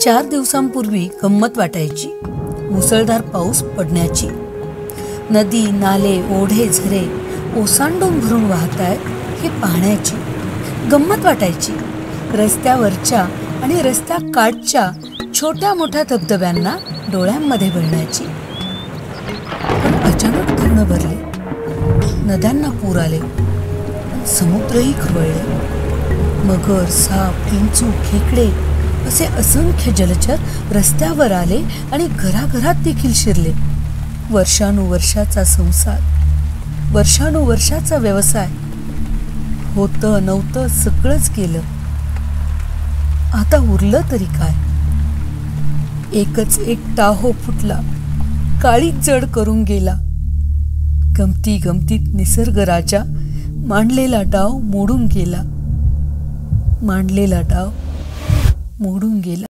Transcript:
4 दिवसांपूर्वी गंमत वाटायची. मुसळधार पाऊस पडण्याची. नदी, नाले, ओढे, झरे ओसांडून भरून वाहतायत हे पाहण्याची गंमत वाटायची. रस्त्यावरच्या आणि रस्त्या काठच्या छोट्या मोठ्या धबधब्यांना डोळ्यांमध्ये भरण्याची. पण अचानक धरण भरले, नद्यांना पूर आले, समुद्रही खवळले. मगर, साप, विंचू, खेकडे असे असंख्य जलचर रस्त्यावर आले आणि घराघरात देखील शिरले. वर्षानुवर्षाचा संसार, वर्षानुवर्षाचा व्यवसाय, होतं नव्हतं सगळंच गेलं. आता उरलं तरी काय? एकच एक टाहो फुटला, काळीच जड करून गेला. गमती गमतीत निसर्ग राजा मांडलेला डाव मोडून गेला. मांडलेला डाव मोडून गेला.